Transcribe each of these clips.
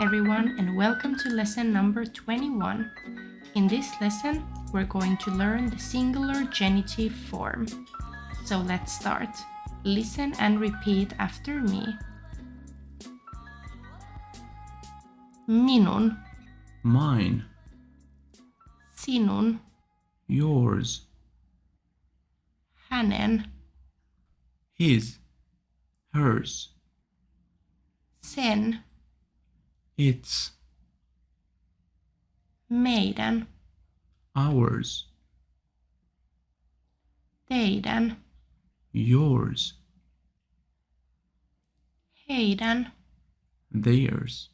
everyone, and welcome to lesson number 21. In this lesson, we're going to learn the singular genitive form. So let's start. Listen and repeat after me. Minun, Mine, sinun, yours, hänen, his, hers, sen, its, meidän, ours, teidän, yours, heidän. theirs.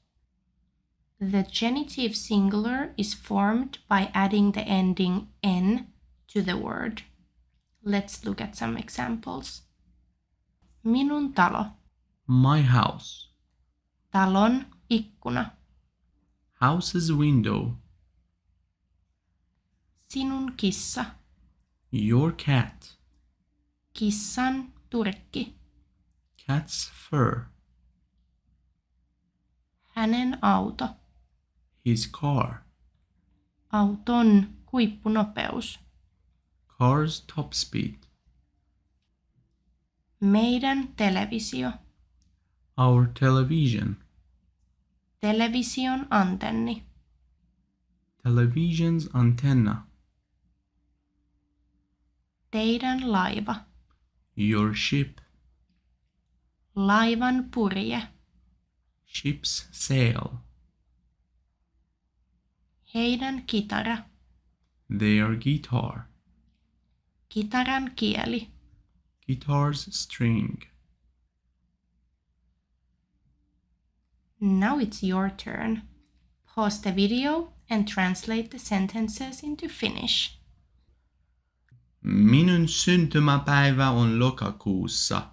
The genitive singular is formed by adding the ending n to the word. Let's look at some examples. Minun talo. My house, Talon ikkuna. house's window, Sinun kissa. your cat, Kissan turkki. cat's fur, Hänen auto. his car, Auton huippunopeus. car's top speed, Meidän televisio. our television, Television antenni. television's antenna, Teidän laiva. your ship, Laivan purje. ship's sail, Heidän kitara. their guitar, Kitaran kieli. guitar's string. Now it's your turn. Pause the video and translate the sentences into Finnish. Minun syntymäpäivä on lokakuussa.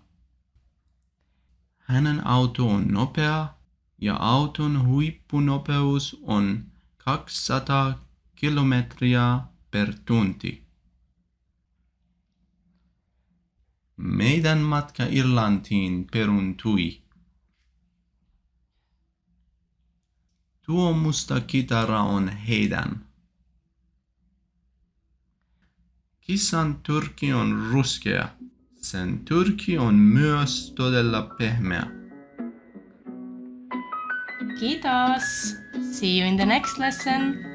Hänen auto on nopea ja auton huippunopeus on 200 kilometriä per tunti. Meidän matka Irlantiin peruuntui. Tuo musta kitara on heidän. Kissan turkki on ruskea. Sen turkki on myös todella pehmeä. Kiitos! See you in the next lesson!